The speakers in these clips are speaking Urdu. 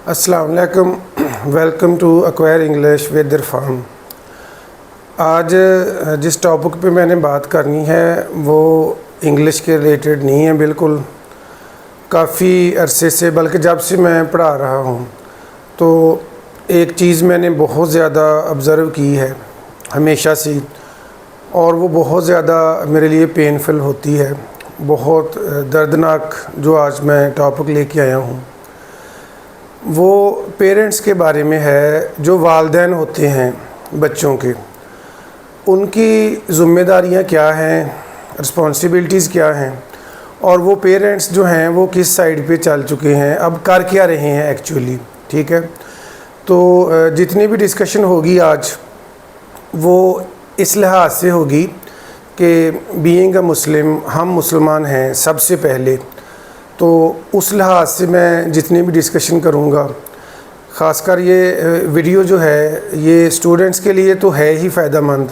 السلام علیکم، welcome to acquire English with Irfan. آج جس ٹاپک پہ میں نے بات کرنی ہے وہ انگلش کے ریلیٹڈ نہیں ہے بالکل۔ کافی عرصے سے، بلکہ جب سے میں پڑھا رہا ہوں تو ایک چیز میں نے بہت زیادہ آبزرو کی ہے ہمیشہ سے، اور وہ بہت زیادہ میرے لیے پینفل ہوتی ہے، بہت دردناک جو آج میں ٹاپک لے کے آیا ہوں۔ وہ پیرنٹس کے بارے میں ہے، جو والدین ہوتے ہیں بچوں کے، ان کی ذمہ داریاں کیا ہیں، رسپانسبلٹیز کیا ہیں، اور وہ پیرنٹس جو ہیں وہ کس سائیڈ پہ چل چکے ہیں، اب کر کیا رہے ہیں ایکچولی۔ ٹھیک ہے، تو جتنی بھی ڈسکشن ہوگی آج وہ اس لحاظ سے ہوگی کہ بینگ اے مسلم، ہم مسلمان ہیں سب سے پہلے، تو اس لحاظ سے میں جتنی بھی ڈسکشن کروں گا، خاص کر یہ ویڈیو جو ہے یہ اسٹوڈنٹس کے لیے تو ہے ہی فائدہ مند،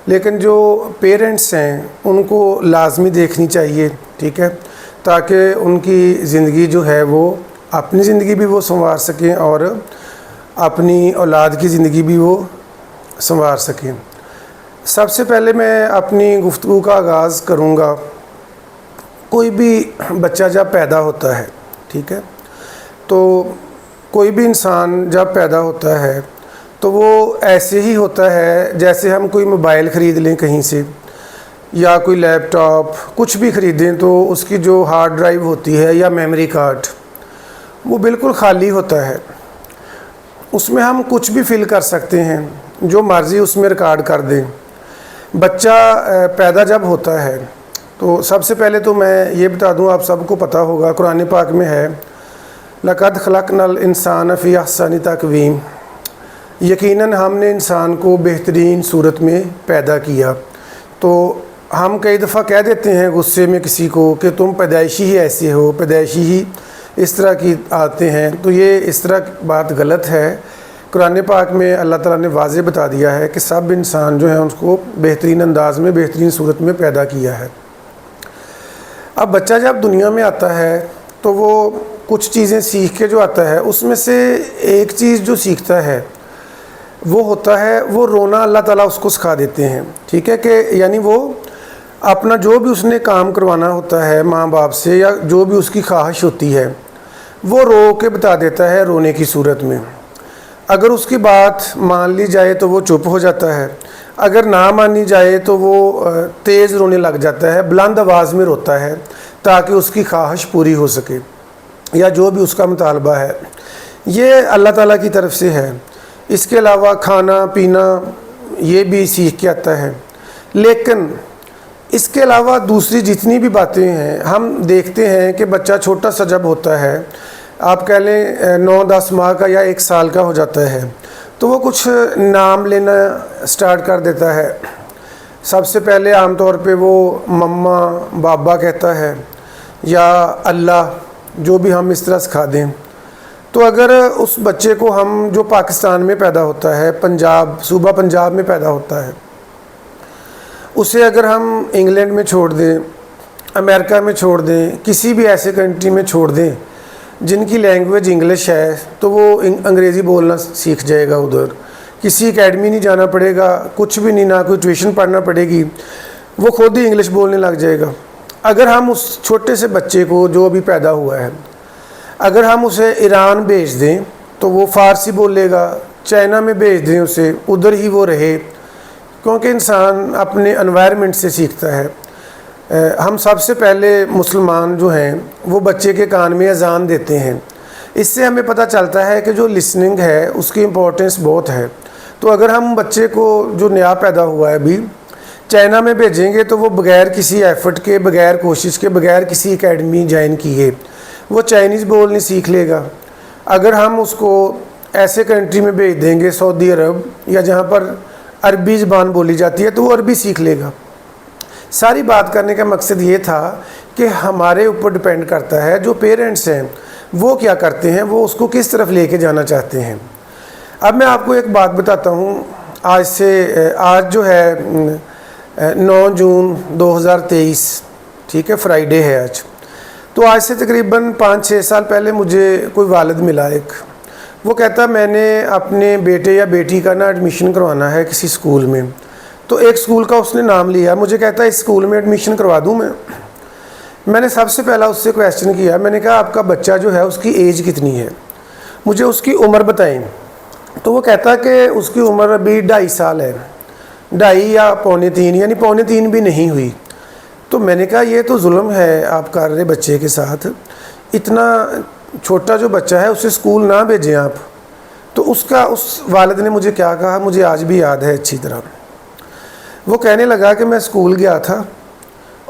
لیکن جو پیرنٹس ہیں ان کو لازمی دیکھنی چاہیے، ٹھیک ہے، تاکہ ان کی زندگی جو ہے وہ اپنی زندگی بھی وہ سنوار سکیں اور اپنی اولاد کی زندگی بھی وہ سنوار سکیں۔ سب سے پہلے میں اپنی گفتگو کا آغاز کروں گا، کوئی بھی بچہ جب پیدا ہوتا ہے، ٹھیک ہے، تو کوئی بھی انسان جب پیدا ہوتا ہے تو وہ ایسے ہی ہوتا ہے جیسے ہم کوئی موبائل خرید لیں کہیں سے، یا کوئی لیپ ٹاپ کچھ بھی خریدیں، تو اس کی جو ہارڈ ڈرائیو ہوتی ہے یا میموری کارڈ وہ بالکل خالی ہوتا ہے، اس میں ہم کچھ بھی فل کر سکتے ہیں، جو مرضی اس میں ریکارڈ کر دیں۔ بچہ پیدا جب ہوتا ہے تو سب سے پہلے تو میں یہ بتا دوں، آپ سب کو پتہ ہوگا، قرآن پاک میں ہے لَقَدْ خَلَقْنَا الْإِنسَانَ فِي أَحْسَنِ تَقْوِيمٍ، یقیناً ہم نے انسان کو بہترین صورت میں پیدا کیا۔ تو ہم کئی دفعہ کہہ دیتے ہیں غصے میں کسی کو کہ تم پیدائشی ہی ایسے ہو، پیدائشی ہی اس طرح کی آتے ہیں، تو یہ اس طرح بات غلط ہے۔ قرآن پاک میں اللہ تعالیٰ نے واضح بتا دیا ہے کہ سب انسان جو ہیں اس کو بہترین انداز میں، بہترین صورت میں پیدا کیا ہے۔ اب بچہ جب دنیا میں آتا ہے تو وہ کچھ چیزیں سیکھ کے جو آتا ہے، اس میں سے ایک چیز جو سیکھتا ہے وہ ہوتا ہے وہ رونا۔ اللہ تعالیٰ اس کو سکھا دیتے ہیں، ٹھیک ہے، کہ یعنی وہ اپنا جو بھی اس نے کام کروانا ہوتا ہے ماں باپ سے، یا جو بھی اس کی خواہش ہوتی ہے وہ رو کے بتا دیتا ہے رونے کی صورت میں۔ اگر اس کی بات مان لی جائے تو وہ چپ ہو جاتا ہے، اگر نہ مانی جائے تو وہ تیز رونے لگ جاتا ہے، بلند آواز میں روتا ہے تاکہ اس کی خواہش پوری ہو سکے، یا جو بھی اس کا مطالبہ ہے۔ یہ اللہ تعالیٰ کی طرف سے ہے۔ اس کے علاوہ کھانا پینا یہ بھی سیکھ کے آتا ہے، لیکن اس کے علاوہ دوسری جتنی بھی باتیں ہیں، ہم دیکھتے ہیں کہ بچہ چھوٹا سا جب ہوتا ہے، آپ کہہ لیں 9-10 ماہ کا یا 1 سال کا ہو جاتا ہے، تو وہ کچھ نام لینا سٹارٹ کر دیتا ہے۔ سب سے پہلے عام طور پہ وہ مما بابا کہتا ہے، یا اللہ، جو بھی ہم اس طرح سکھا دیں۔ تو اگر اس بچے کو ہم، جو پاکستان میں پیدا ہوتا ہے، پنجاب، صوبہ پنجاب میں پیدا ہوتا ہے، اسے اگر ہم انگلینڈ میں چھوڑ دیں، امریکہ میں چھوڑ دیں، کسی بھی ایسے کنٹری میں چھوڑ دیں جن کی لینگویج انگلش ہے، تو وہ انگریزی بولنا سیکھ جائے گا۔ ادھر کسی اکیڈمی نہیں جانا پڑے گا، کچھ بھی نہیں، نہ کوئی ٹیوشن پڑھنا پڑے گی، وہ خود ہی انگلش بولنے لگ جائے گا۔ اگر ہم اس چھوٹے سے بچے کو جو ابھی پیدا ہوا ہے، اگر ہم اسے ایران بھیج دیں تو وہ فارسی بولے گا، چائنا میں بھیج دیں اسے، ادھر ہی وہ رہے، کیونکہ انسان اپنے انوائرمنٹ سے سیکھتا ہے۔ ہم سب سے پہلے مسلمان جو ہیں وہ بچے کے کان میں اذان دیتے ہیں، اس سے ہمیں پتہ چلتا ہے کہ جو لسننگ ہے اس کی امپورٹنس بہت ہے۔ تو اگر ہم بچے کو جو نیا پیدا ہوا ہے ابھی چائنا میں بھیجیں گے تو وہ بغیر کسی ایفرٹ کے، بغیر کوشش کے، بغیر کسی اکیڈمی جوائن کیے وہ چائنیز بولنے سیکھ لے گا۔ اگر ہم اس کو ایسے کنٹری میں بھیج دیں گے، سعودی عرب یا جہاں پر عربی زبان بولی جاتی ہے، تو وہ عربی سیکھ لے گا۔ ساری بات کرنے کا مقصد یہ تھا کہ ہمارے اوپر ڈپینڈ کرتا ہے، جو پیرنٹس ہیں وہ کیا کرتے ہیں، وہ اس کو کس طرف لے کے جانا چاہتے ہیں۔ اب میں آپ کو ایک بات بتاتا ہوں، آج جو ہے 9 جون 2023، ٹھیک ہے، فرائیڈے ہے آج۔ تو آج سے تقریباً 5-6 سال پہلے مجھے کوئی والد ملا ایک، وہ کہتا میں نے اپنے بیٹے یا بیٹی کا نا ایڈمیشن کروانا ہے کسی اسکول میں، تو ایک اسکول کا اس نے نام لیا، مجھے کہتا ہے اس اسکول میں ایڈمیشن کروا دوں میں نے سب سے پہلا اس سے کویسچن کیا، میں نے کہا آپ کا بچہ جو ہے اس کی ایج کتنی ہے، مجھے اس کی عمر بتائیں۔ تو وہ کہتا کہ اس کی عمر ابھی 2.5 سال ہے، 2.5 یا 2.25 یعنی 2.25 بھی نہیں ہوئی۔ تو میں نے کہا یہ تو ظلم ہے آپ کر رہے بچے کے ساتھ، اتنا چھوٹا جو بچہ ہے اسے اسکول نہ بھیجیں آپ۔ تو اس والد نے مجھے کیا کہا مجھے آج بھی یاد ہے اچھی طرح۔ وہ کہنے لگا کہ میں اسکول گیا تھا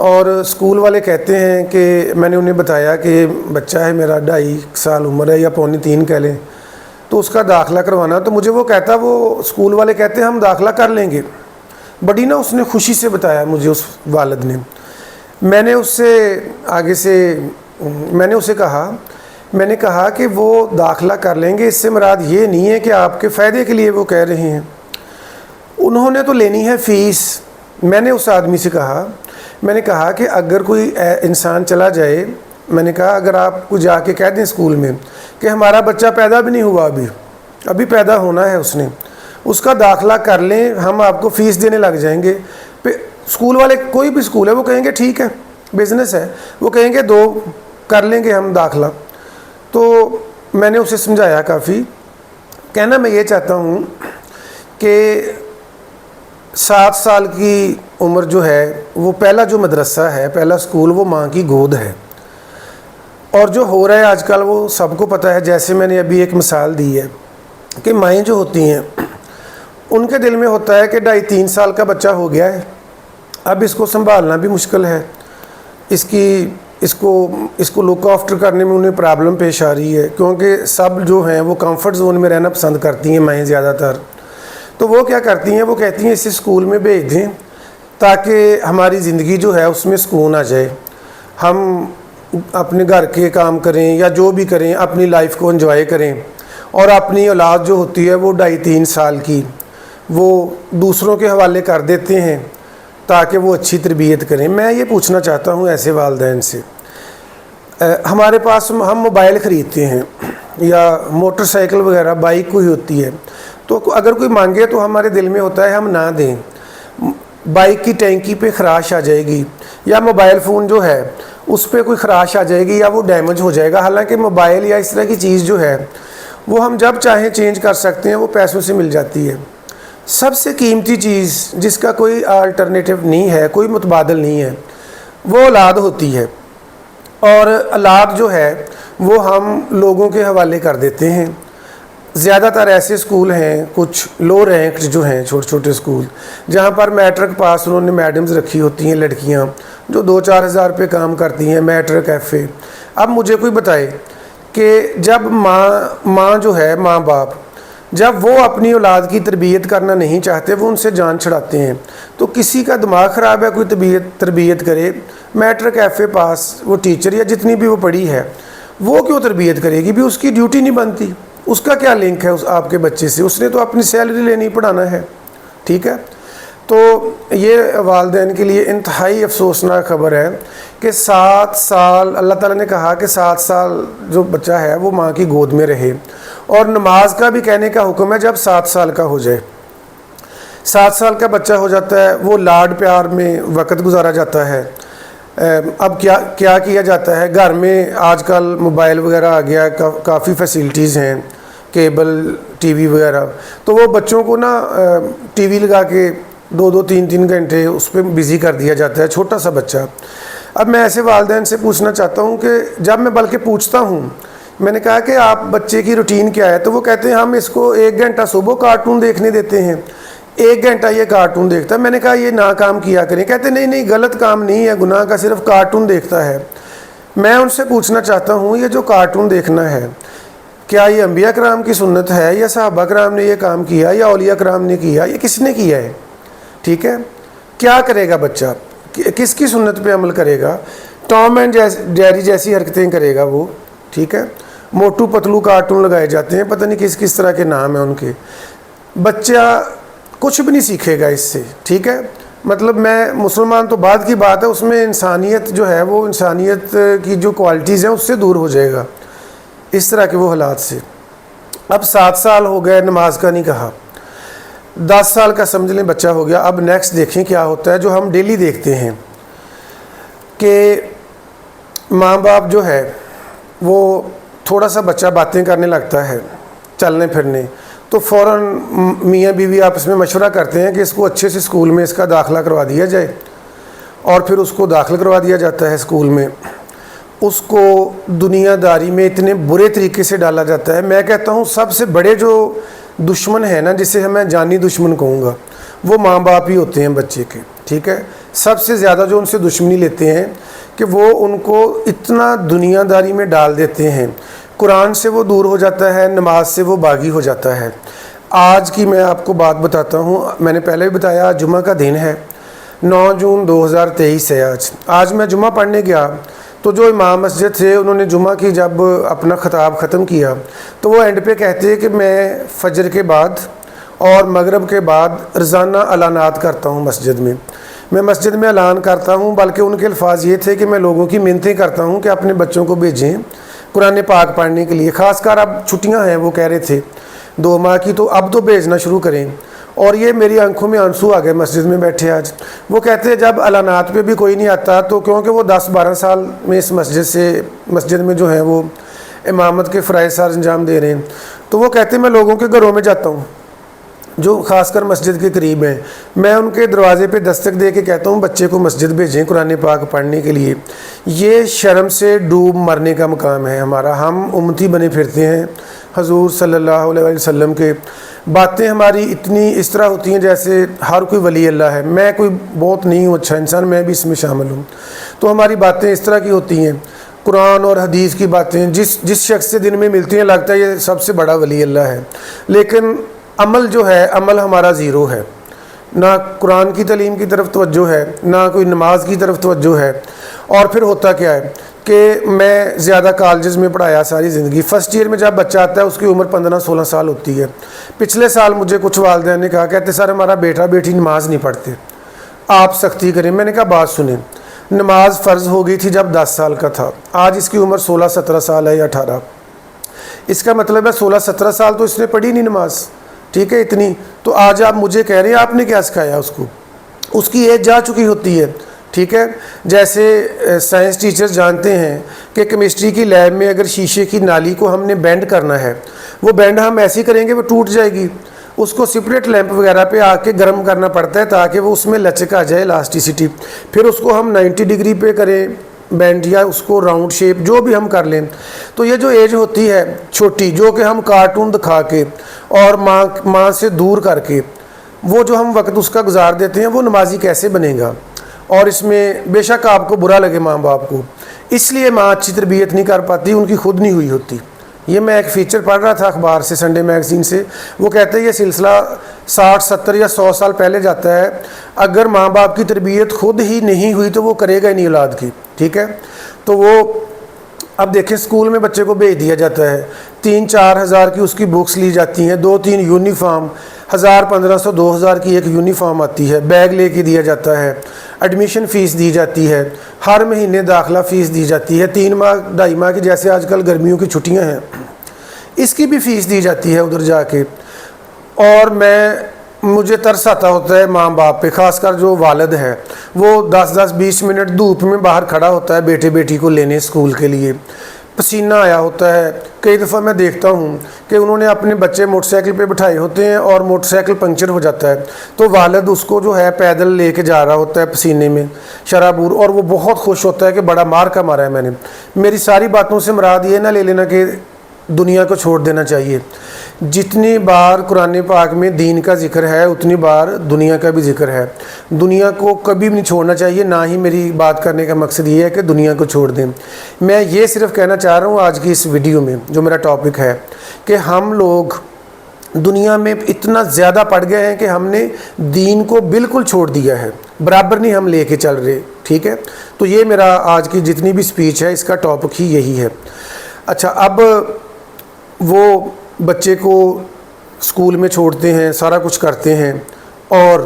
اور اسکول والے کہتے ہیں کہ میں نے انہیں بتایا کہ بچہ ہے میرا 2.5 سال عمر ہے یا 2.25 کہہ لیں، تو اس کا داخلہ کروانا، تو مجھے وہ کہتا وہ اسکول والے کہتے ہیں ہم داخلہ کر لیں گے۔ بڑی نا اس نے خوشی سے بتایا مجھے اس والد نے۔ میں نے اس سے آگے سے میں نے اسے کہا کہ وہ داخلہ کر لیں گے، اس سے مراد یہ نہیں ہے کہ آپ کے فائدے کے لیے وہ کہہ رہے ہیں، انہوں نے تو لینی ہے فیس۔ میں نے اس آدمی سے کہا کہ اگر کوئی انسان چلا جائے، میں نے کہا اگر آپ کو جا کے کہہ دیں اسکول میں کہ ہمارا بچہ پیدا بھی نہیں ہوا ابھی پیدا ہونا ہے اس نے، اس کا داخلہ کر لیں، ہم آپ کو فیس دینے لگ جائیں گے۔ پھر اسکول والے کوئی بھی اسکول ہے وہ کہیں گے ٹھیک ہے بزنس ہے، وہ کہیں گے 2 کر لیں گے ہم داخلہ۔ تو میں نے اسے سمجھایا کافی۔ کہنا میں یہ چاہتا ہوں کہ 7 سال کی عمر جو ہے وہ پہلا جو مدرسہ ہے، پہلا اسکول وہ ماں کی گود ہے، اور جو ہو رہا ہے آج کل وہ سب کو پتہ ہے۔ جیسے میں نے ابھی ایک مثال دی ہے کہ مائیں جو ہوتی ہیں ان کے دل میں ہوتا ہے کہ 2.5-3 سال کا بچہ ہو گیا ہے، اب اس کو سنبھالنا بھی مشکل ہے، اس کو لک آفٹر کرنے میں انہیں پرابلم پیش آ رہی ہے، کیونکہ سب جو ہیں وہ کمفرٹ زون میں رہنا پسند کرتی ہیں مائیں زیادہ تر۔ تو وہ کیا کرتی ہیں، وہ کہتی ہیں اسے اسکول میں بھیج دیں تاکہ ہماری زندگی جو ہے اس میں سکون آ جائے، ہم اپنے گھر کے کام کریں یا جو بھی کریں اپنی لائف کو انجوائے کریں، اور اپنی اولاد جو ہوتی ہے وہ 2.5-3 سال کی وہ دوسروں کے حوالے کر دیتے ہیں تاکہ وہ اچھی تربیت کریں۔ میں یہ پوچھنا چاہتا ہوں ایسے والدین سے، ہمارے پاس ہم موبائل خریدتے ہیں یا موٹر سائیکل وغیرہ بائک کوئی ہوتی ہے، تو اگر کوئی مانگے تو ہمارے دل میں ہوتا ہے ہم نہ دیں، بائک کی ٹینکی پہ خراش آ جائے گی یا موبائل فون جو ہے اس پہ کوئی خراش آ جائے گی یا وہ ڈیمیج ہو جائے گا۔ حالانکہ موبائل یا اس طرح کی چیز جو ہے وہ ہم جب چاہیں چینج کر سکتے ہیں، وہ پیسوں سے مل جاتی ہے۔ سب سے قیمتی چیز جس کا کوئی الٹرنیٹیو نہیں ہے، کوئی متبادل نہیں ہے، وہ اولاد ہوتی ہے، اور اولاد جو ہے وہ ہم لوگوں کے حوالے کر دیتے ہیں۔ زیادہ تر ایسے اسکول ہیں کچھ لو رینک جو ہیں چھوٹے چھوٹے اسکول جہاں پر میٹرک پاس انہوں نے میڈمز رکھی ہوتی ہیں لڑکیاں جو 2-4 ہزار روپے کام کرتی ہیں، میٹرک ایف اے۔ اب مجھے کوئی بتائے کہ جب ماں جو ہے ماں باپ جب وہ اپنی اولاد کی تربیت کرنا نہیں چاہتے، وہ ان سے جان چھڑاتے ہیں، تو کسی کا دماغ خراب ہے کوئی تربیت کرے، میٹرک ایف اے پاس وہ ٹیچر یا جتنی بھی وہ پڑھی ہے وہ کیوں تربیت کرے گی؟ بھی اس کی ڈیوٹی نہیں بنتی، اس کا کیا لنک ہے آپ کے بچے سے؟ اس نے تو اپنی سیلری لینی پڑھانا ہے، ٹھیک ہے؟ تو یہ والدین کے لیے انتہائی افسوسناک خبر ہے کہ 7 سال اللہ تعالیٰ نے کہا کہ 7 سال جو بچہ ہے وہ ماں کی گود میں رہے، اور نماز کا بھی کہنے کا حکم ہے جب 7 سال کا ہو جائے۔ 7 سال کا بچہ ہو جاتا ہے، وہ لاڈ پیار میں وقت گزارا جاتا ہے۔ اب کیا کیا جاتا ہے گھر میں؟ آج کل موبائل وغیرہ آ گیا، کافی فیسلٹیز ہیں، کیبل ٹی وی وغیرہ، تو وہ بچوں کو نا ٹی وی لگا کے 2-3 گھنٹے اس پہ بزی کر دیا جاتا ہے، چھوٹا سا بچہ۔ اب میں ایسے والدین سے پوچھنا چاہتا ہوں کہ جب میں بلکہ پوچھتا ہوں، میں نے کہا کہ آپ بچے کی روٹین کیا ہے، تو وہ کہتے ہیں ہم اس کو 1 گھنٹہ صبح کارٹون دیکھنے دیتے ہیں، 1 گھنٹہ یہ کارٹون دیکھتا ہے۔ میں نے کہا یہ نہ کام کیا کریں، کہتے نہیں غلط کام نہیں ہے، گناہ کا، صرف کارٹون دیکھتا ہے۔ میں ان سے پوچھنا چاہتا ہوں یہ جو کارٹون دیکھنا ہے کیا یہ انبیاء کرام کی سنت ہے یا صحابہ کرام نے یہ کام کیا یا اولیاء کرام نے کیا، یہ کس نے کیا ہے؟ ٹھیک ہے، کیا کرے گا بچہ؟ کس کی سنت پہ عمل کرے گا؟ ٹام اینڈ جیری جیسی حرکتیں کرے گا وہ، ٹھیک ہے؟ موٹو پتلو کارٹون لگائے جاتے ہیں، پتہ نہیں کس طرح کے نام ہیں ان کے۔ بچہ کچھ بھی نہیں سیکھے گا اس سے، ٹھیک ہے؟ مطلب میں مسلمان تو بعد کی بات ہے، اس میں انسانیت جو ہے وہ انسانیت کی جو کوالٹیز ہیں اس سے دور ہو جائے گا اس طرح کے وہ حالات سے۔ اب 7 سال ہو گئے نماز کا نہیں کہا، 10 سال کا سمجھ لیں بچہ ہو گیا. اب نیکسٹ دیکھیں کیا ہوتا ہے جو ہم ڈیلی دیکھتے ہیں کہ ماں باپ جو ہے وہ تھوڑا سا بچہ باتیں کرنے لگتا ہے، چلنے پھرنے، تو فوراً میاں بیوی آپس میں مشورہ کرتے ہیں کہ اس کو اچھے سے اسکول میں اس کا داخلہ کروا دیا جائے، اور پھر اس کو داخل کروا دیا جاتا ہے اسکول میں. اس کو دنیا داری میں اتنے برے طریقے سے ڈالا جاتا ہے. میں کہتا ہوں سب سے بڑے جو دشمن ہیں نا، جسے میں جانی دشمن کہوں گا، وہ ماں باپ ہی ہوتے ہیں بچے کے. ٹھیک ہے، سب سے زیادہ جو ان سے دشمنی لیتے ہیں کہ وہ ان کو اتنا دنیا داری میں ڈال دیتے ہیں، قرآن سے وہ دور ہو جاتا ہے، نماز سے وہ باغی ہو جاتا ہے. آج کی میں آپ کو بات بتاتا ہوں، میں نے پہلے بھی بتایا آج جمعہ کا دن ہے، 9 جون 2023 ہے. آج میں جمعہ پڑھنے گیا تو جو امام مسجد تھے انہوں نے جمعہ کی جب اپنا خطاب ختم کیا تو وہ اینڈ پہ کہتے ہیں کہ میں فجر کے بعد اور مغرب کے بعد روزانہ اعلانات کرتا ہوں مسجد میں مسجد میں اعلان کرتا ہوں، بلکہ ان کے الفاظ یہ تھے کہ میں لوگوں کی منتیں کرتا ہوں کہ اپنے بچوں کو بھیجیں قرآن پاک پڑھنے کے لیے، خاص کر اب چھٹیاں ہیں، وہ کہہ رہے تھے 2 ماہ کی، تو اب تو بھیجنا شروع کریں. اور یہ میری آنکھوں میں آنسو آ گئے مسجد میں بیٹھے آج. وہ کہتے ہیں جب اعلانات پہ بھی کوئی نہیں آتا تو کیونکہ وہ 10-12 سال میں اس مسجد میں جو ہیں وہ امامت کے فرائض سر انجام دے رہے ہیں، تو وہ کہتے ہیں میں لوگوں کے گھروں میں جاتا ہوں جو خاص کر مسجد کے قریب ہیں، میں ان کے دروازے پہ دستک دے کے کہتا ہوں بچے کو مسجد بھیجیں قرآن پاک پڑھنے کے لیے. یہ شرم سے ڈوب مرنے کا مقام ہے ہمارا. ہم امتی بنے پھرتے ہیں حضور صلی اللہ علیہ وسلم کے. باتیں ہماری اتنی اس طرح ہوتی ہیں جیسے ہر کوئی ولی اللہ ہے. میں کوئی بہت نہیں ہوں اچھا انسان، میں بھی اس میں شامل ہوں. تو ہماری باتیں اس طرح کی ہوتی ہیں، قرآن اور حدیث کی باتیں جس شخص سے دن میں ملتی ہیں لگتا ہے یہ سب سے بڑا ولی اللہ ہے، لیکن عمل جو ہے عمل ہمارا زیرو ہے. نہ قرآن کی تعلیم کی طرف توجہ ہے، نہ کوئی نماز کی طرف توجہ ہے. اور پھر ہوتا کیا ہے کہ میں زیادہ کالجز میں پڑھایا ساری زندگی. فرسٹ ایئر میں جب بچہ آتا ہے اس کی عمر 15-16 سال ہوتی ہے. پچھلے سال مجھے کچھ والدین نے کہا، کہتے سر ہمارا بیٹا بیٹی نماز نہیں پڑھتے، آپ سختی کریں. میں نے کہا بات سنیں، نماز فرض ہو گئی تھی جب 10 سال کا تھا، آج اس کی عمر 16-17 سال ہے یا 18. اس کا مطلب ہے 16-17 سال تو اس نے پڑھی نہیں نماز. ٹھیک ہے، اتنی تو آج آپ مجھے کہہ رہے ہیں آپ نے کیا سکھایا اس کو؟ اس کی ایج جا چکی ہوتی ہے. ٹھیک ہے، جیسے سائنس ٹیچرز جانتے ہیں کہ کیمسٹری کی لیب میں اگر شیشے کی نالی کو ہم نے بینڈ کرنا ہے، وہ بینڈ ہم ایسی کریں گے وہ ٹوٹ جائے گی. اس کو سپریٹ لیمپ وغیرہ پہ آ کے گرم کرنا پڑتا ہے تاکہ وہ اس میں لچک آ جائے، الاسٹیسٹی. پھر اس کو ہم 90 ڈگری پہ کریں بینڈ، یا اس کو راؤنڈ شیپ جو بھی ہم کر لیں. تو یہ جو ایج ہوتی ہے چھوٹی، جو کہ ہم کارٹون دکھا کے اور ماں سے دور کر کے وہ جو ہم وقت اس کا گزار دیتے ہیں، وہ نمازی کیسے بنے گا؟ اور اس میں بے شک آپ کو برا لگے ماں باپ کو، اس لیے ماں اچھی تربیت نہیں کر پاتی، ان کی خود نہیں ہوئی ہوتی. یہ میں ایک فیچر پڑھ رہا تھا اخبار سے، سنڈے میگزین سے. وہ کہتے ہیں یہ سلسلہ 60-70 یا 100 سال پہلے جاتا ہے. اگر ماں باپ کی تربیت خود ہی نہیں ہوئی تو وہ کرے گا ہی نہیں اولاد کی. ٹھیک ہے، تو وہ اب دیکھیں اسکول میں بچے کو بھیج دیا جاتا ہے، 3-4 ہزار کی اس کی بکس لی جاتی ہیں، 2-3 یونیفارم، 1000-1500-2000 کی ایک یونیفارم آتی ہے، بیگ لے کے دیا جاتا ہے، ایڈمیشن فیس دی جاتی ہے، ہر مہینے داخلہ فیس دی جاتی ہے، 3 ماہ 2.5 ماہ کی جیسے آج کل گرمیوں کی چھٹیاں ہیں اس کی بھی فیس دی جاتی ہے ادھر جا کے. اور مجھے ترس آتا ہوتا ہے ماں باپ پہ، خاص کر جو والد ہے وہ 10-20 منٹ دھوپ میں باہر کھڑا ہوتا ہے بیٹے بیٹی کو لینے اسکول کے لیے، پسینہ آیا ہوتا ہے. کئی دفعہ میں دیکھتا ہوں کہ انہوں نے اپنے بچے موٹر سائیکل پہ بٹھائے ہوتے ہیں اور موٹر سائیکل پنکچر ہو جاتا ہے تو والد اس کو جو ہے پیدل لے کے جا رہا ہوتا ہے پسینے میں شرابور، اور وہ بہت خوش ہوتا ہے کہ بڑا مار کا مارا ہے میں نے. میری ساری باتوں سے مراد یہ نہ لے لینا کہ دنیا کو چھوڑ دینا چاہیے. جتنی بار قرآن پاک میں دین کا ذکر ہے اتنی بار دنیا کا بھی ذکر ہے. دنیا کو کبھی بھی نہیں چھوڑنا چاہیے، نہ ہی میری بات کرنے کا مقصد یہ ہے کہ دنیا کو چھوڑ دیں. میں یہ صرف کہنا چاہ رہا ہوں آج کی اس ویڈیو میں جو میرا ٹاپک ہے کہ ہم لوگ دنیا میں اتنا زیادہ پڑ گئے ہیں کہ ہم نے دین کو بالکل چھوڑ دیا ہے، برابر نہیں ہم لے کے چل رہے. ٹھیک ہے، تو یہ میرا آج کی جتنی بھی سپیچ ہے اس کا ٹاپک ہی یہی ہے. اچھا، اب وہ بچے کو اسکول میں چھوڑتے ہیں، سارا کچھ کرتے ہیں، اور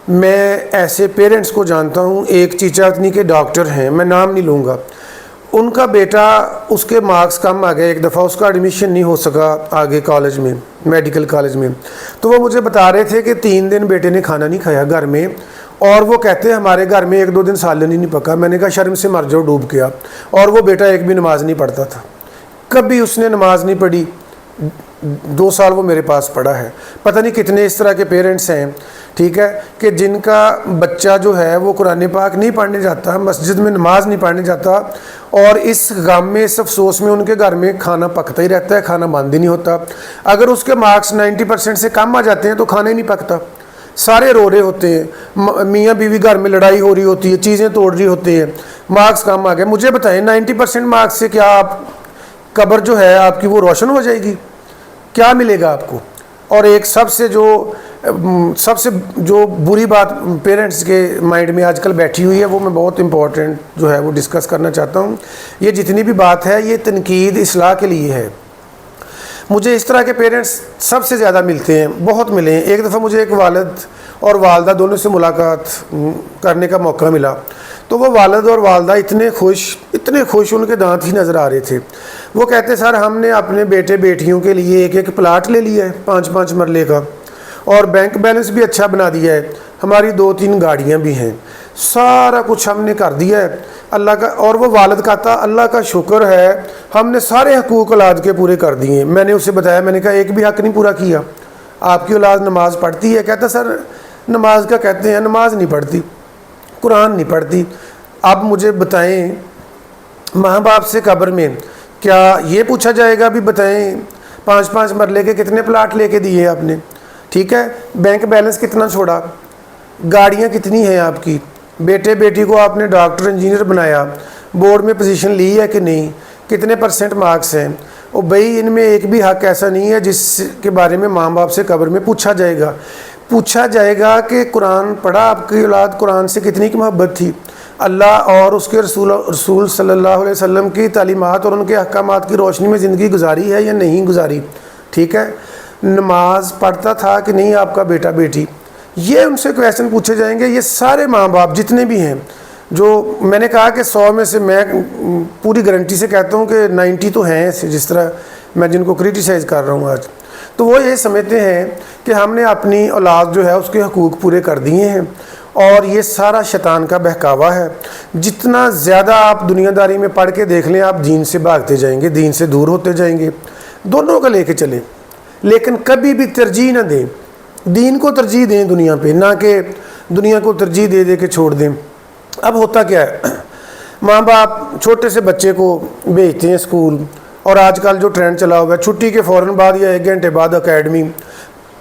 میں ایسے پیرنٹس کو جانتا ہوں. ایک چیچا اتنی کے ڈاکٹر ہیں، میں نام نہیں لوں گا، ان کا بیٹا اس کے مارکس کم آ گئے، ایک دفعہ اس کا ایڈمیشن نہیں ہو سکا آگے کالج میں، میڈیکل کالج میں، تو وہ مجھے بتا رہے تھے کہ 3 دن بیٹے نے کھانا نہیں کھایا گھر میں، اور وہ کہتے ہیں ہمارے گھر میں 1-2 دن سالن ہی نہیں پکا۔ میں نے کہا شرم سے مر جاؤ ڈوب گیا۔ اور وہ بیٹا ایک بھی نماز نہیں پڑھتا تھا، کبھی اس نے نماز نہیں پڑھی، 2 سال وہ میرے پاس پڑھا ہے۔ پتہ نہیں کتنے اس طرح کے پیرنٹس ہیں، ٹھیک ہے، کہ جن کا بچہ جو ہے وہ قرآن پاک نہیں پڑھنے جاتا، مسجد میں نماز نہیں پڑھنے جاتا، اور اس غم میں، اس افسوس میں ان کے گھر میں کھانا پکتا ہی رہتا ہے، کھانا بند ہی نہیں ہوتا۔ اگر اس کے مارکس 90% سے کم آ جاتے ہیں تو کھانا ہی نہیں پکتا، سارے رو رہے ہوتے ہیں، میاں بیوی گھر میں لڑائی ہو رہی ہوتی ہے، چیزیں توڑ رہی ہوتی ہیں، مارکس کم آ گئے۔ مجھے بتائیں 90% مارکس سے کیا آپ قبر جو ہے آپ کی وہ روشن ہو جائے گی؟ کیا ملے گا آپ کو؟ اور ایک سب سے جو بری بات پیرنٹس کے مائنڈ میں آج کل بیٹھی ہوئی ہے، وہ میں بہت امپورٹنٹ جو ہے وہ ڈسکس کرنا چاہتا ہوں۔ یہ جتنی بھی بات ہے یہ تنقید اصلاح کے لیے ہے۔ مجھے اس طرح کے پیرنٹس سب سے زیادہ ملتے ہیں، بہت ملے ہیں۔ ایک دفعہ مجھے ایک والد اور والدہ دونوں سے ملاقات کرنے کا موقع ملا، تو وہ والد اور والدہ اتنے خوش ان کے دانت ہی نظر آ رہے تھے۔ وہ کہتے سر ہم نے اپنے بیٹے بیٹیوں کے لیے ایک پلاٹ لے لیا ہے 5-5 مرلے کا، اور بینک بیلنس بھی اچھا بنا دیا ہے، ہماری 2-3 گاڑیاں بھی ہیں، سارا کچھ ہم نے کر دیا ہے اللہ کا۔ اور وہ والد کہتا اللہ کا شکر ہے ہم نے سارے حقوق اولاد کے پورے کر دیے ہیں۔ میں نے اسے بتایا، میں نے کہا ایک بھی حق نہیں پورا کیا، آپ کی اولاد نماز پڑھتی ہے؟ کہتا سر نماز کا کہتے ہیں، نماز نہیں پڑھتی، قرآن نہیں پڑھتی۔ اب مجھے بتائیں ماں باپ سے قبر میں کیا یہ پوچھا جائے گا بھی بتائیں 5-5 مرلے کے کتنے پلاٹ لے کے دیے آپ نے، ٹھیک ہے، بینک بیلنس کتنا چھوڑا، گاڑیاں کتنی ہیں آپ کی، بیٹے بیٹی کو آپ نے ڈاکٹر انجینئر بنایا، بورڈ میں پوزیشن لی ہے کہ نہیں، کتنے % مارکس ہیں؟ اور بھائی ان میں ایک بھی حق ایسا نہیں ہے جس کے بارے میں ماں باپ سے قبر میں پوچھا جائے گا کہ قرآن پڑھا آپ کی اولاد، قرآن سے کتنی کی محبت تھی، اللہ اور اس کے رسول صلی اللہ علیہ وسلم کی تعلیمات اور ان کے احکامات کی روشنی میں زندگی گزاری ہے یا نہیں گزاری، ٹھیک ہے، نماز پڑھتا تھا کہ نہیں آپ کا بیٹا بیٹی، یہ ان سے کویسچن پوچھے جائیں گے۔ یہ سارے ماں باپ جتنے بھی ہیں، جو میں نے کہا کہ 100 میں سے میں پوری گارنٹی سے کہتا ہوں کہ 90 تو ہیں ایسے، جس طرح میں جن کو کرٹیسائز کر رہا ہوں آج، تو وہ یہ سمجھتے ہیں کہ ہم نے اپنی اولاد جو ہے اس کے حقوق پورے کر دیے ہیں، اور یہ سارا شیطان کا بہکاوا ہے۔ جتنا زیادہ آپ دنیا داری میں پڑھ کے دیکھ لیں، آپ دین سے بھاگتے جائیں گے، دین سے دور ہوتے جائیں گے۔ دونوں کا لے کے چلیں، لیکن کبھی بھی ترجیح نہ دیں، دین کو ترجیح دیں دنیا پہ، نہ کہ دنیا کو ترجیح دے کے چھوڑ دیں۔ اب ہوتا کیا ہے، ماں باپ چھوٹے سے بچے کو بھیجتے ہیں اسکول، اور آج کل جو ٹرینڈ چلا ہوا ہے چھٹی کے فوراً بعد یا 1 گھنٹے بعد اکیڈمی،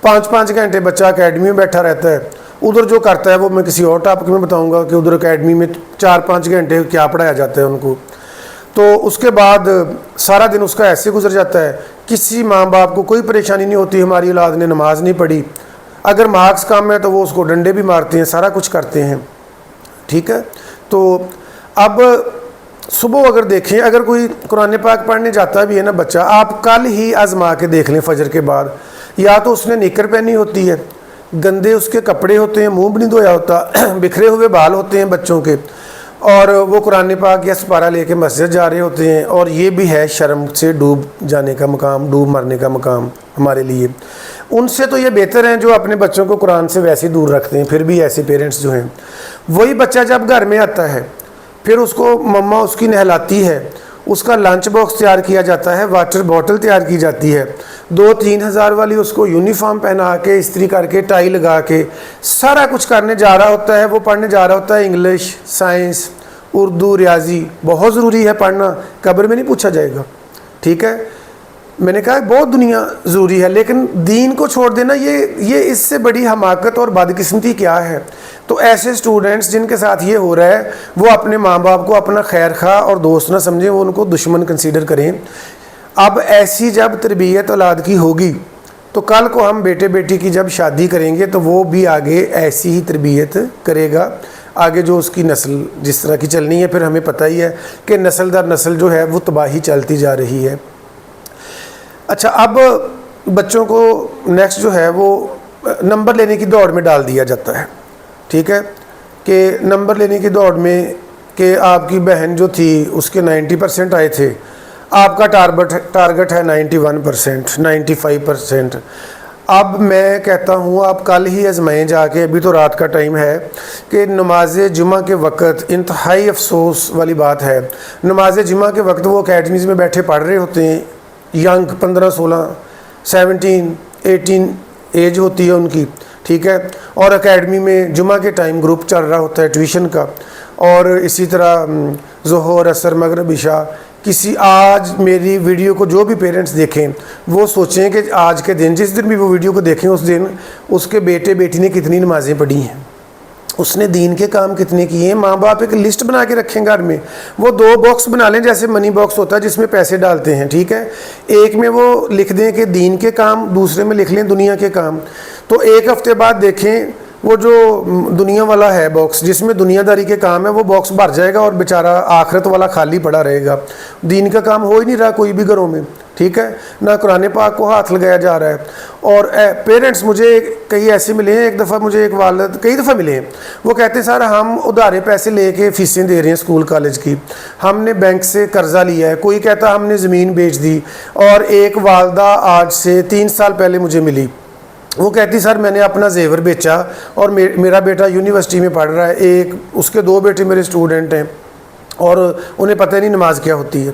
5-5 گھنٹے بچہ اکیڈمی میں بیٹھا رہتا ہے۔ ادھر جو کرتا ہے وہ میں کسی اور ٹاپک میں بتاؤں گا کہ ادھر اکیڈمی میں 4-5 گھنٹے کیا پڑھایا جاتا ہے ان کو، تو اس کے بعد سارا دن اس کا ایسے گزر جاتا ہے۔ کسی ماں باپ کو کوئی پریشانی نہیں ہوتی ہماری اولاد نے نماز نہیں پڑھی، اگر مارکس کم ہے تو وہ اس کو ڈنڈے بھی مارتے ہیں، سارا کچھ کرتے ہیں، ٹھیک ہے۔ تو اب صبح اگر دیکھیں، اگر کوئی قرآن پاک پڑھنے جاتا بھی ہے نا بچہ، آپ کل ہی آزما کے دیکھ لیں فجر کے بعد، یا تو اس نے نکر پہنی ہوتی ہے، گندے اس کے کپڑے ہوتے ہیں، منہ بھی نہیں دھویا ہوتا، بکھرے ہوئے بال ہوتے ہیں بچوں کے، اور وہ قرآن پاک یا سپارہ لے کے مسجد جا رہے ہوتے ہیں، اور یہ بھی ہے شرم سے ڈوب جانے کا مقام، ڈوب مرنے کا مقام ہمارے لیے۔ ان سے تو یہ بہتر ہیں جو اپنے بچوں کو قرآن سے ویسے دور رکھتے ہیں۔ پھر بھی ایسے پیرنٹس جو ہیں، وہی بچہ جب گھر میں آتا ہے، پھر اس کو مما اس کی نہلاتی ہے، اس کا لنچ باکس تیار کیا جاتا ہے، واٹر بوٹل تیار کی جاتی ہے، 2-3 ہزار والی اس کو یونیفارم پہنا کے، استری کر کے، ٹائی لگا کے، سارا کچھ کرنے جا رہا ہوتا ہے۔ وہ پڑھنے جا رہا ہوتا ہے انگلش، سائنس، اردو، ریاضی، بہت ضروری ہے پڑھنا، قبر میں نہیں پوچھا جائے گا، ٹھیک ہے۔ میں نے کہا بہت دنیا ضروری ہے، لیکن دین کو چھوڑ دینا، یہ اس سے بڑی حماقت اور بدقسمتی کیا ہے؟ تو ایسے اسٹوڈنٹس جن کے ساتھ یہ ہو رہا ہے، وہ اپنے ماں باپ کو اپنا خیر خواہ اور دوست نہ سمجھیں، وہ ان کو دشمن کنسیڈر کریں۔ اب ایسی جب تربیت اولاد کی ہوگی تو کل کو ہم بیٹے بیٹی کی جب شادی کریں گے تو وہ بھی آگے ایسی ہی تربیت کرے گا، آگے جو اس کی نسل جس طرح کی چلنی ہے۔ پھر ہمیں پتہ ہی ہے کہ نسل در نسل جو ہے وہ تباہی چلتی جا رہی ہے۔ اچھا، اب بچوں کو نیکسٹ جو ہے وہ نمبر لینے کی دوڑ میں ڈال دیا جاتا ہے، ٹھیک ہے، کہ نمبر لینے کی دوڑ میں کہ آپ کی بہن جو تھی اس کے 90% آئے تھے، آپ کا ٹارگٹ ہے 91%، 95%۔ اب میں کہتا ہوں آپ کل ہی آزمائیں جا کے، ابھی تو رات کا ٹائم ہے، کہ نماز جمعہ کے وقت انتہائی افسوس والی بات ہے، نماز جمعہ کے وقت وہ اکیڈمیز میں بیٹھے پڑھ رہے ہوتے ہیں، ینگ 15 16 17 18 ایج ہوتی ہے ان کی، ٹھیک ہے، اور اکیڈمی میں جمعہ کے ٹائم گروپ چل رہا ہوتا ہے ٹیوشن کا، اور اسی طرح ظہر عصر مغرب عشاء۔ آج میری ویڈیو کو جو بھی پیرنٹس دیکھیں وہ سوچیں کہ آج کے دن، جس دن بھی وہ ویڈیو کو دیکھیں، اس دن اس کے بیٹے بیٹی نے کتنی نمازیں پڑھی ہیں، اس نے دین کے کام کتنے کیے ہیں۔ ماں باپ ایک لسٹ بنا کے رکھیں گھر میں، وہ 2 باکس بنا لیں، جیسے منی باکس ہوتا ہے جس میں پیسے ڈالتے ہیں، ٹھیک ہے، ایک میں وہ لکھ دیں کہ دین کے کام، دوسرے میں لکھ لیں دنیا کے کام۔ تو ایک ہفتے بعد دیکھیں وہ جو دنیا والا ہے باکس، جس میں دنیا داری کے کام ہے، وہ باکس بھر جائے گا اور بیچارہ آخرت والا خالی پڑا رہے گا۔ دین کا کام ہو ہی نہیں رہا کوئی بھی گھروں میں، ٹھیک ہے، نہ قرآن پاک کو ہاتھ لگایا جا رہا ہے۔ اور پیرنٹس مجھے کئی ایسے ملے ہیں، ایک دفعہ مجھے ایک والد کئی دفعہ ملے ہیں، وہ کہتے ہیں سر ہم ادھارے پیسے لے کے فیسیں دے رہے ہیں اسکول کالج کی، ہم نے بینک سے قرضہ لیا ہے، کوئی کہتا ہم نے زمین بیچ دی۔ اور ایک والدہ آج سے 3 سال پہلے مجھے ملی، وہ کہتی سر میں نے اپنا زیور بیچا اور میرا بیٹا یونیورسٹی میں پڑھ رہا ہے، اس کے 2 بیٹے میرے اسٹوڈنٹ ہیں اور انہیں پتہ نہیں نماز کیا ہوتی ہے،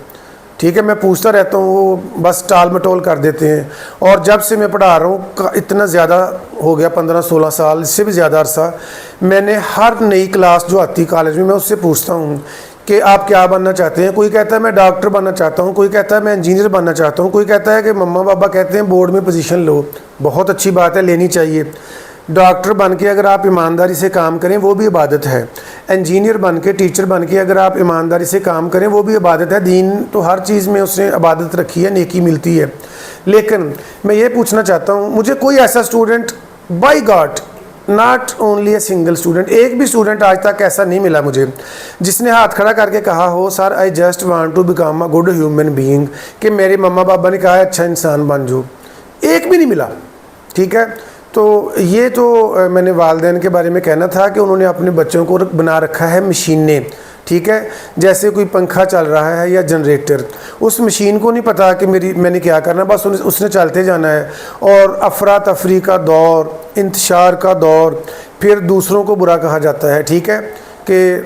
ٹھیک ہے، میں پوچھتا رہتا ہوں، وہ بس ٹال مٹول کر دیتے ہیں۔ اور جب سے میں پڑھا رہا ہوں اتنا زیادہ ہو گیا، 15 16 سال، اس سے بھی زیادہ عرصہ، میں نے ہر نئی کلاس جو آتی کالج میں اس سے پوچھتا ہوں کہ آپ کیا بننا چاہتے ہیں۔ کوئی کہتا ہے میں ڈاکٹر بننا چاہتا ہوں، کوئی کہتا ہے میں انجینئر بننا چاہتا ہوں، کوئی کہتا ہے کہ مما بابا کہتے ہیں بورڈ میں پوزیشن لو، بہت اچھی بات ہے، لینی چاہیے۔ ڈاکٹر بن کے اگر آپ ایمانداری سے کام کریں وہ بھی عبادت ہے، انجینئر بن کے، ٹیچر بن کے اگر آپ ایمانداری سے کام کریں وہ بھی عبادت ہے۔ دین تو ہر چیز میں اس نے عبادت رکھی ہے، نیکی ملتی ہے۔ لیکن میں یہ پوچھنا چاہتا ہوں، مجھے کوئی ایسا student, by God not only a single student, ایک بھی اسٹوڈنٹ آج تک ایسا نہیں ملا مجھے جس نے ہاتھ کھڑا کر کے کہا ہو sir I just want to become a good human being, کہ میرے مما بابا نے کہا ہے اچھا انسان بن جو، ایک بھی نہیں ملا، ٹھیک ہے۔ تو یہ تو میں نے والدین کے بارے میں کہنا تھا کہ انہوں نے اپنے بچوں کو بنا رکھا ہے مشینیں، ٹھیک ہے، جیسے کوئی پنکھا چل رہا ہے یا جنریٹر، اس مشین کو نہیں پتا کہ میں نے کیا کرنا، بس اس نے چلتے جانا ہے۔ اور افراتفری کا دور، انتشار کا دور، پھر دوسروں کو برا کہا جاتا ہے، ٹھیک ہے، کہ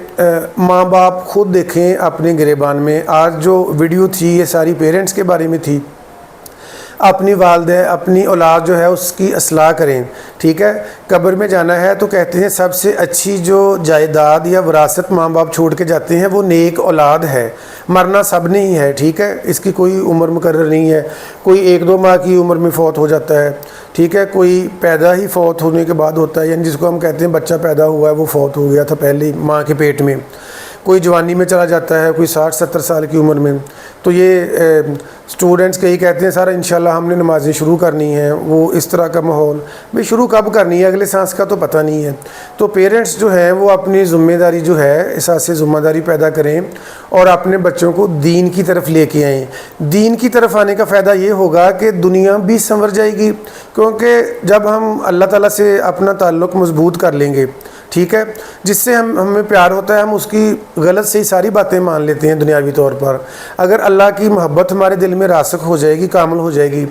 ماں باپ خود دیکھیں اپنے گریبان میں۔ آج جو ویڈیو تھی یہ ساری پیرنٹس کے بارے میں تھی، اپنی والدہ اپنی اولاد جو ہے اس کی اصلاح کریں، ٹھیک ہے۔ قبر میں جانا ہے تو کہتے ہیں سب سے اچھی جو جائیداد یا وراثت ماں باپ چھوڑ کے جاتے ہیں وہ نیک اولاد ہے۔ مرنا سب نے ہی ہے، ٹھیک ہے، اس کی کوئی عمر مقرر نہیں ہے، کوئی 1 2 ماہ کی عمر میں فوت ہو جاتا ہے، ٹھیک ہے، کوئی پیدا ہی فوت ہونے کے بعد ہوتا ہے، یعنی جس کو ہم کہتے ہیں بچہ پیدا ہوا ہے وہ فوت ہو گیا تھا پہلے ہی ماں کے پیٹ میں، کوئی جوانی میں چلا جاتا ہے، کوئی 60 70 سال کی عمر میں۔ تو یہ اسٹوڈنٹس کئی کہتے ہیں سر انشاءاللہ ہم نے نمازیں شروع کرنی ہیں، وہ اس طرح کا ماحول، بھئی شروع کب کرنی ہے اگلے سانس کا تو پتہ نہیں ہے۔ تو پیرنٹس جو ہیں وہ اپنی ذمہ داری جو ہے احساس ذمہ داری پیدا کریں اور اپنے بچوں کو دین کی طرف لے کے آئیں۔ دین کی طرف آنے کا فائدہ یہ ہوگا کہ دنیا بھی سنور جائے گی، کیونکہ جب ہم اللہ تعالیٰ سے اپنا تعلق مضبوط کر لیں گے، ٹھیک ہے، جس سے ہمیں پیار ہوتا ہے، ہم اس کی غلط سے ہی ساری باتیں مان لیتے ہیں دنیاوی طور پر۔ اگر اللہ کی محبت ہمارے دل میں راسخ ہو جائے گی، کامل ہو جائے گی،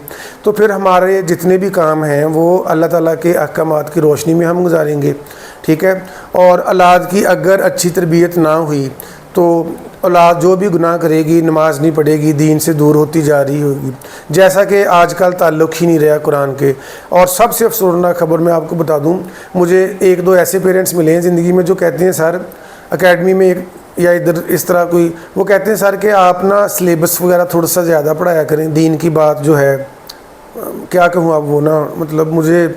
تو پھر ہمارے جتنے بھی کام ہیں وہ اللہ تعالیٰ کے احکامات کی روشنی میں ہم گزاریں گے، ٹھیک ہے۔ اور اولاد کی اگر اچھی تربیت نہ ہوئی تو اولاد جو بھی گناہ کرے گی، نماز نہیں پڑھے گی، دین سے دور ہوتی جا رہی ہوگی، جیسا کہ آج کل تعلق ہی نہیں رہا قرآن کے۔ اور سب سے افسوسناک خبر میں آپ کو بتا دوں، مجھے 1 2 ایسے پیرنٹس ملے ہیں زندگی میں جو کہتے ہیں سر اکیڈمی میں یا ادھر اس طرح کوئی، وہ کہتے ہیں سر کہ آپ نا سلیبس وغیرہ تھوڑا سا زیادہ پڑھایا کریں، دین کی بات جو ہے کیا کہوں اب، وہ نا مطلب مجھے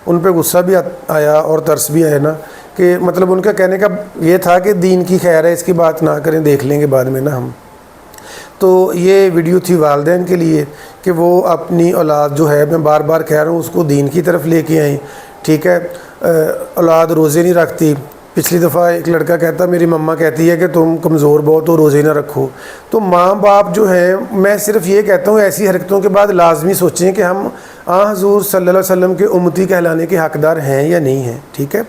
ان پہ غصہ بھی آیا اور ترس بھی آیا نا، کہ مطلب ان کا کہنے کا یہ تھا کہ دین کی خیر ہے، اس کی بات نہ کریں، دیکھ لیں گے بعد میں نا ہم۔ تو یہ ویڈیو تھی والدین کے لیے کہ وہ اپنی اولاد جو ہے، میں بار بار کہہ رہا ہوں، اس کو دین کی طرف لے کے آئیں، ٹھیک ہے۔ اولاد روزے نہیں رکھتی، پچھلی دفعہ ایک لڑکا کہتا میری مما کہتی ہے کہ تم کمزور بہت ہو، روزے نہ رکھو۔ تو ماں باپ جو ہیں، میں صرف یہ کہتا ہوں ایسی حرکتوں کے بعد لازمی سوچیں کہ ہم حضور صلی اللہ علیہ وسلم کے امتی کہلانے کے حقدار ہیں یا نہیں ہیں، ٹھیک ہے۔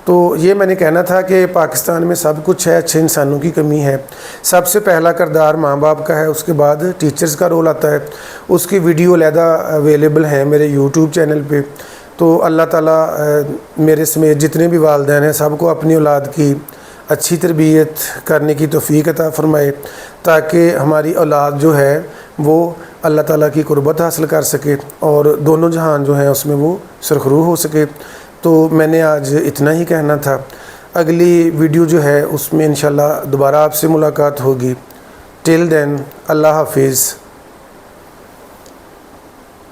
تو یہ میں نے کہنا تھا کہ پاکستان میں سب کچھ ہے، اچھے انسانوں کی کمی ہے۔ سب سے پہلا کردار ماں باپ کا ہے، اس کے بعد ٹیچرز کا رول آتا ہے۔ اس کی ویڈیو علیحدہ اویلیبل ہیں میرے یوٹیوب چینل پہ۔ تو اللہ تعالیٰ میرے سمیت جتنے بھی والدین ہیں سب کو اپنی اولاد کی اچھی تربیت کرنے کی توفیق عطا فرمائے، تاکہ ہماری اولاد جو ہے وہ اللہ تعالیٰ کی قربت حاصل کر سکے اور دونوں جہان جو ہیں اس میں وہ سرخرو ہو سکے۔ تو میں نے آج اتنا ہی کہنا تھا۔ اگلی ویڈیو جو ہے اس میں انشاءاللہ دوبارہ آپ سے ملاقات ہوگی۔ ٹل دین اللہ حافظ۔